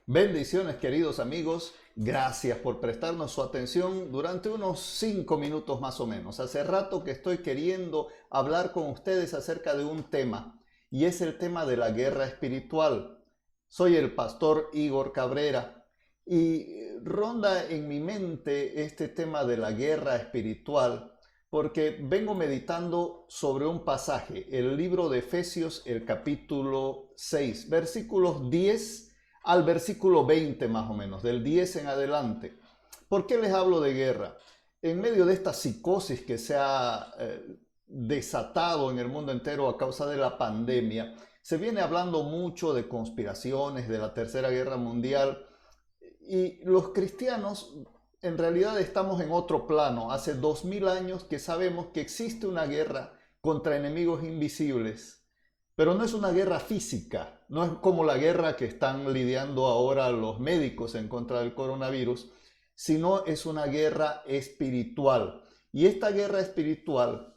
Bendiciones, queridos amigos. Gracias por prestarnos su atención durante unos 5 minutos más o menos. Hace rato que estoy queriendo hablar con ustedes acerca de un tema, y es el tema de la guerra espiritual. Soy el pastor Igor Cabrera y ronda en mi mente este tema de la guerra espiritual porque vengo meditando sobre un pasaje, el libro de Efesios, el capítulo 6, versículos 10 al versículo 20 más o menos, del 10 en adelante. ¿Por qué les hablo de guerra? En medio de esta psicosis que se ha desatado en el mundo entero a causa de la pandemia, se viene hablando mucho de conspiraciones, de la Tercera Guerra Mundial, y los cristianos en realidad estamos en otro plano. Hace 2000 años que sabemos que existe una guerra contra enemigos invisibles, pero no es una guerra física, no es como la guerra que están lidiando ahora los médicos en contra del coronavirus, sino es una guerra espiritual. Y esta guerra espiritual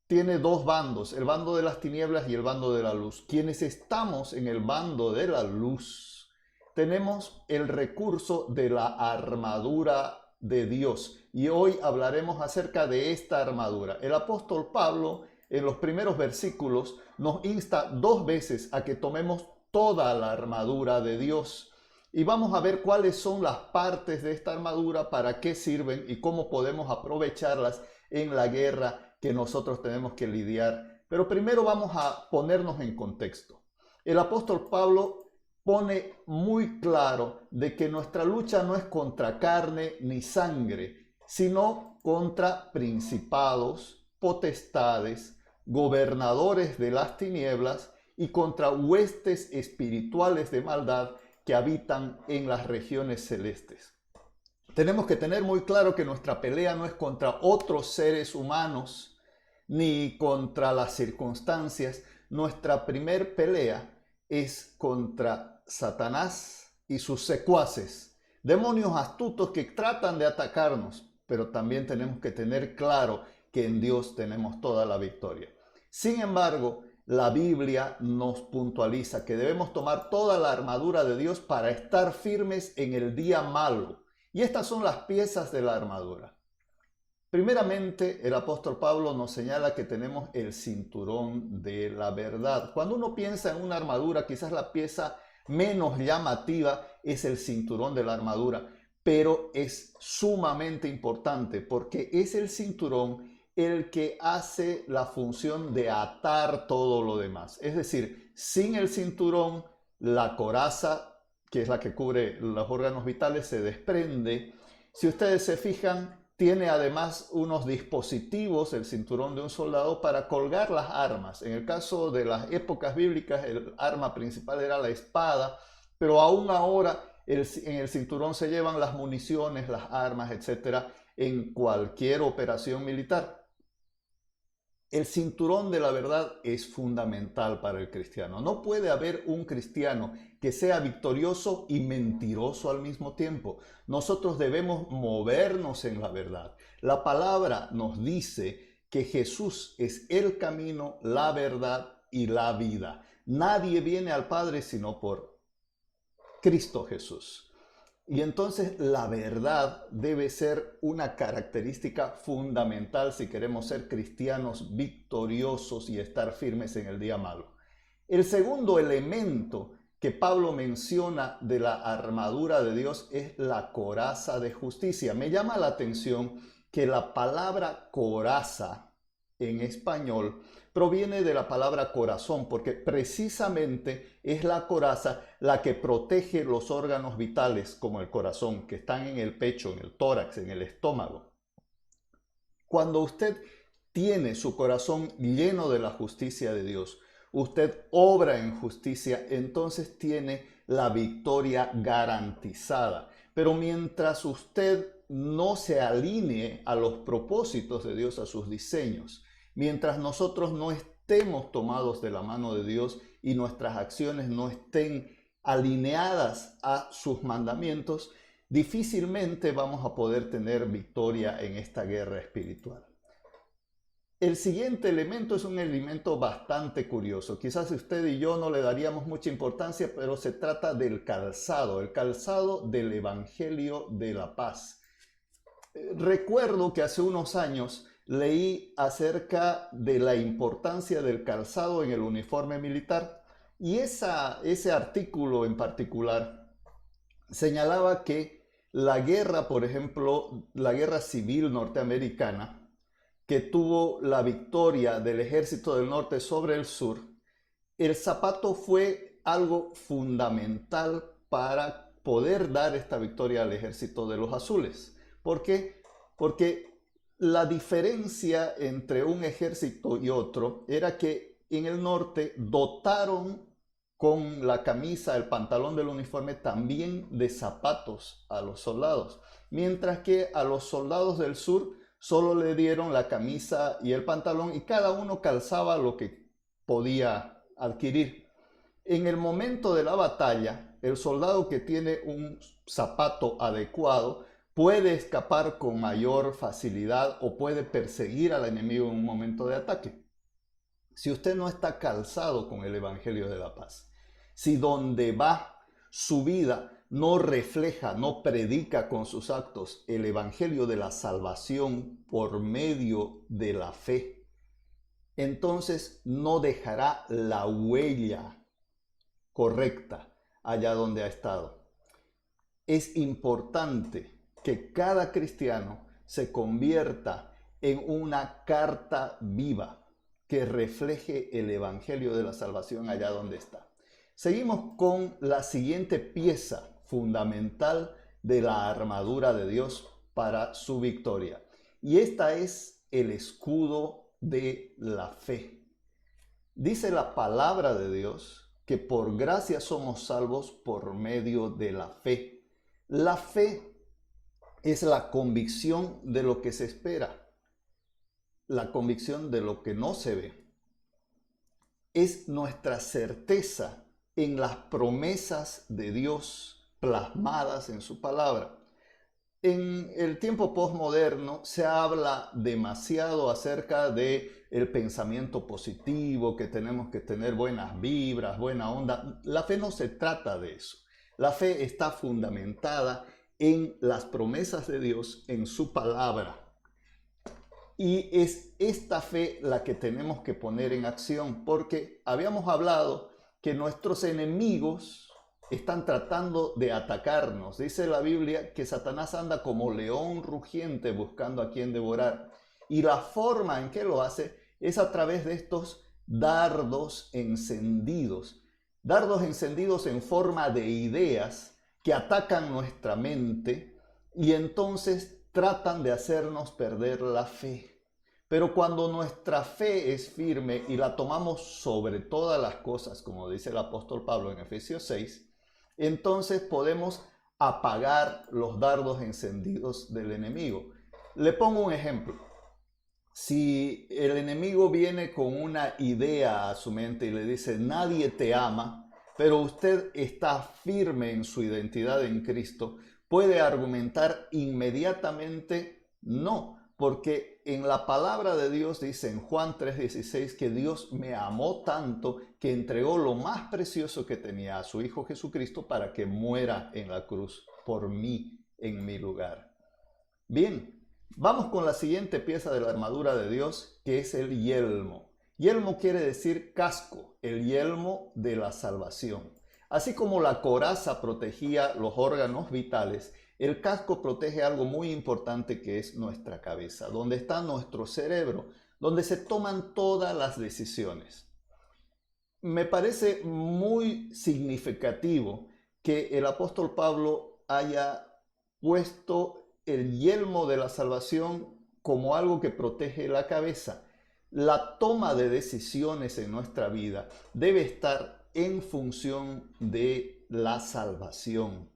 tiene dos bandos, el bando de las tinieblas y el bando de la luz. Quienes estamos en el bando de la luz, tenemos el recurso de la armadura de Dios. Y hoy hablaremos acerca de esta armadura. El apóstol Pablo, en los primeros versículos, nos insta 2 veces a que tomemos toda la armadura de Dios. Y vamos a ver cuáles son las partes de esta armadura, para qué sirven y cómo podemos aprovecharlas en la guerra que nosotros tenemos que lidiar. Pero primero vamos a ponernos en contexto. El apóstol Pablo pone muy claro de que nuestra lucha no es contra carne ni sangre, sino contra principados, potestades, gobernadores de las tinieblas y contra huestes espirituales de maldad que habitan en las regiones celestes. Tenemos que tener muy claro que nuestra pelea no es contra otros seres humanos ni contra las circunstancias. Nuestra primer pelea es contra Satanás y sus secuaces, demonios astutos que tratan de atacarnos, pero también tenemos que tener claro que en Dios tenemos toda la victoria. Sin embargo, la Biblia nos puntualiza que debemos tomar toda la armadura de Dios para estar firmes en el día malo. Y estas son las piezas de la armadura. Primeramente, el apóstol Pablo nos señala que tenemos el cinturón de la verdad. Cuando uno piensa en una armadura, quizás la pieza menos llamativa es el cinturón de la armadura, pero es sumamente importante porque es el cinturón el que hace la función de atar todo lo demás. Es decir, sin el cinturón, la coraza, que es la que cubre los órganos vitales, se desprende. Si ustedes se fijan, tiene además unos dispositivos, el cinturón de un soldado, para colgar las armas. En el caso de las épocas bíblicas, el arma principal era la espada, pero aún ahora en el cinturón se llevan las municiones, las armas, etcétera, en cualquier operación militar. El cinturón de la verdad es fundamental para el cristiano. No puede haber un cristiano que sea victorioso y mentiroso al mismo tiempo. Nosotros debemos movernos en la verdad. La palabra nos dice que Jesús es el camino, la verdad y la vida. Nadie viene al Padre sino por Cristo Jesús. Y entonces la verdad debe ser una característica fundamental si queremos ser cristianos victoriosos y estar firmes en el día malo. El segundo elemento que Pablo menciona de la armadura de Dios es la coraza de justicia. Me llama la atención que la palabra coraza en español proviene de la palabra corazón, porque precisamente es la coraza la que protege los órganos vitales, como el corazón, que están en el pecho, en el tórax, en el estómago. Cuando usted tiene su corazón lleno de la justicia de Dios, usted obra en justicia, entonces tiene la victoria garantizada. Pero mientras usted no se alinee a los propósitos de Dios, a sus diseños, mientras nosotros no estemos tomados de la mano de Dios y nuestras acciones no estén alineadas a sus mandamientos, difícilmente vamos a poder tener victoria en esta guerra espiritual. El siguiente elemento es un elemento bastante curioso. Quizás usted y yo no le daríamos mucha importancia, pero se trata del calzado, el calzado del Evangelio de la Paz. Recuerdo que hace unos años leí acerca de la importancia del calzado en el uniforme militar y ese artículo en particular señalaba que la guerra, por ejemplo, la guerra civil norteamericana, que tuvo la victoria del ejército del norte sobre el sur, el zapato fue algo fundamental para poder dar esta victoria al ejército de los azules. ¿Por qué? Porque la diferencia entre un ejército y otro era que en el norte dotaron con la camisa, el pantalón del uniforme también de zapatos a los soldados, mientras que a los soldados del sur solo le dieron la camisa y el pantalón y cada uno calzaba lo que podía adquirir. En el momento de la batalla, el soldado que tiene un zapato adecuado puede escapar con mayor facilidad o puede perseguir al enemigo en un momento de ataque. Si usted no está calzado con el Evangelio de la Paz, si donde va su vida no refleja, no predica con sus actos el Evangelio de la salvación por medio de la fe, entonces no dejará la huella correcta allá donde ha estado. Es importante que cada cristiano se convierta en una carta viva que refleje el Evangelio de la salvación allá donde está. Seguimos con la siguiente pieza fundamental de la armadura de Dios para su victoria. Y esta es el escudo de la fe. Dice la palabra de Dios que por gracia somos salvos por medio de la fe. La fe es la convicción de lo que se espera, la convicción de lo que no se ve. Es nuestra certeza en las promesas de Dios plasmadas en su palabra. En el tiempo posmoderno se habla demasiado acerca de el pensamiento positivo, que tenemos que tener buenas vibras, buena onda. La fe no se trata de eso. La fe está fundamentada en las promesas de Dios, en su palabra. Y es esta fe la que tenemos que poner en acción, porque habíamos hablado que nuestros enemigos están tratando de atacarnos. Dice la Biblia que Satanás anda como león rugiente buscando a quien devorar. Y la forma en que lo hace es a través de estos dardos encendidos en forma de ideas que atacan nuestra mente y entonces tratan de hacernos perder la fe. Pero cuando nuestra fe es firme y la tomamos sobre todas las cosas, como dice el apóstol Pablo en Efesios 6, entonces podemos apagar los dardos encendidos del enemigo. Le pongo un ejemplo. Si el enemigo viene con una idea a su mente y le dice, nadie te ama, pero usted está firme en su identidad en Cristo, puede argumentar inmediatamente no, porque en la palabra de Dios dice en Juan 3:16 que Dios me amó tanto que entregó lo más precioso que tenía a su Hijo Jesucristo para que muera en la cruz por mí en mi lugar. Bien, vamos con la siguiente pieza de la armadura de Dios, que es el yelmo. Yelmo quiere decir casco, el yelmo de la salvación. Así como la coraza protegía los órganos vitales, el casco protege algo muy importante que es nuestra cabeza, donde está nuestro cerebro, donde se toman todas las decisiones. Me parece muy significativo que el apóstol Pablo haya puesto el yelmo de la salvación como algo que protege la cabeza. La toma de decisiones en nuestra vida debe estar en función de la salvación.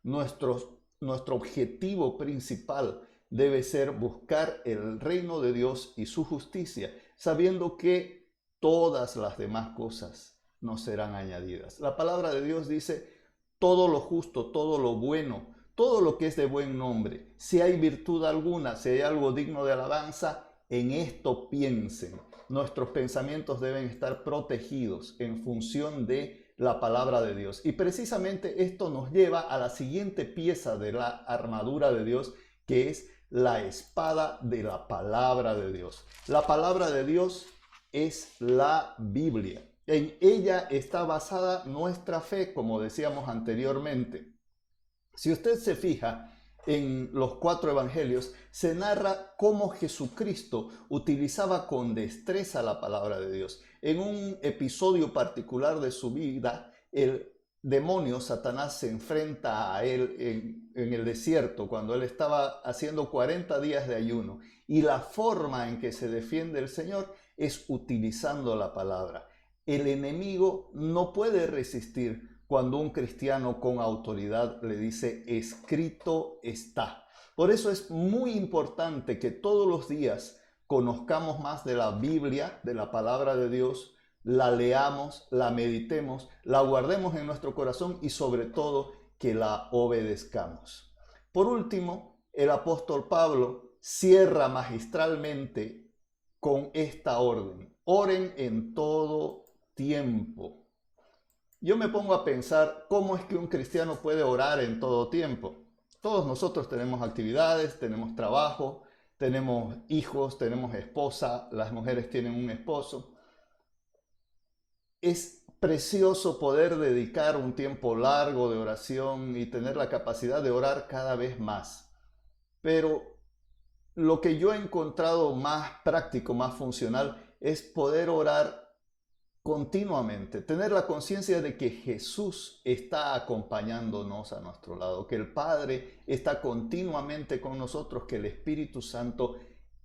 Nuestro objetivo principal debe ser buscar el reino de Dios y su justicia, sabiendo que todas las demás cosas nos serán añadidas. La palabra de Dios dice, todo lo justo, todo lo bueno, todo lo que es de buen nombre, si hay virtud alguna, si hay algo digno de alabanza, en esto piensen. Nuestros pensamientos deben estar protegidos en función de la palabra de Dios. Y precisamente esto nos lleva a la siguiente pieza de la armadura de Dios, que es la espada de la palabra de Dios. La palabra de Dios es la Biblia. En ella está basada nuestra fe, como decíamos anteriormente. Si usted se fija en los 4 evangelios, se narra cómo Jesucristo utilizaba con destreza la palabra de Dios. En un episodio particular de su vida, el demonio, Satanás, se enfrenta a él en el desierto cuando él estaba haciendo 40 días de ayuno. Y la forma en que se defiende el Señor es utilizando la palabra. El enemigo no puede resistir cuando un cristiano con autoridad le dice, escrito está. Por eso es muy importante que todos los días conozcamos más de la Biblia, de la palabra de Dios, la leamos, la meditemos, la guardemos en nuestro corazón y sobre todo que la obedezcamos. Por último, el apóstol Pablo cierra magistralmente con esta orden. Oren en todo tiempo. Yo me pongo a pensar cómo es que un cristiano puede orar en todo tiempo. Todos nosotros tenemos actividades, tenemos trabajo, tenemos hijos, tenemos esposa, las mujeres tienen un esposo. Es precioso poder dedicar un tiempo largo de oración y tener la capacidad de orar cada vez más. Pero lo que yo he encontrado más práctico, más funcional, es poder orar continuamente, tener la conciencia de que Jesús está acompañándonos a nuestro lado, que el Padre está continuamente con nosotros, que el Espíritu Santo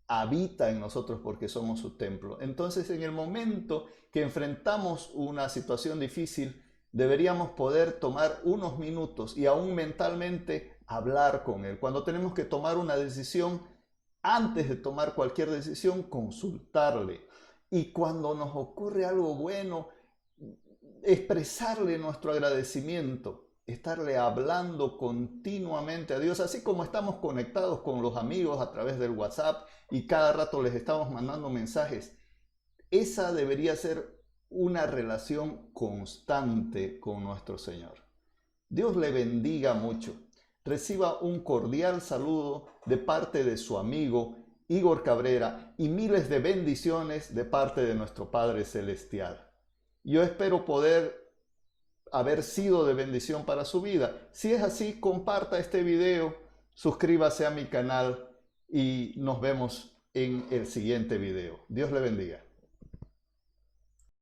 habita en nosotros porque somos su templo. Entonces, en el momento que enfrentamos una situación difícil, deberíamos poder tomar unos minutos y aún mentalmente hablar con Él. Cuando tenemos que tomar una decisión, antes de tomar cualquier decisión, consultarle. Y cuando nos ocurre algo bueno, expresarle nuestro agradecimiento, estarle hablando continuamente a Dios, así como estamos conectados con los amigos a través del WhatsApp y cada rato les estamos mandando mensajes. Esa debería ser una relación constante con nuestro Señor. Dios le bendiga mucho. Reciba un cordial saludo de parte de su amigo Igor Cabrera y miles de bendiciones de parte de nuestro Padre Celestial. Yo espero poder haber sido de bendición para su vida. Si es así, comparta este video, suscríbase a mi canal y nos vemos en el siguiente video. Dios le bendiga.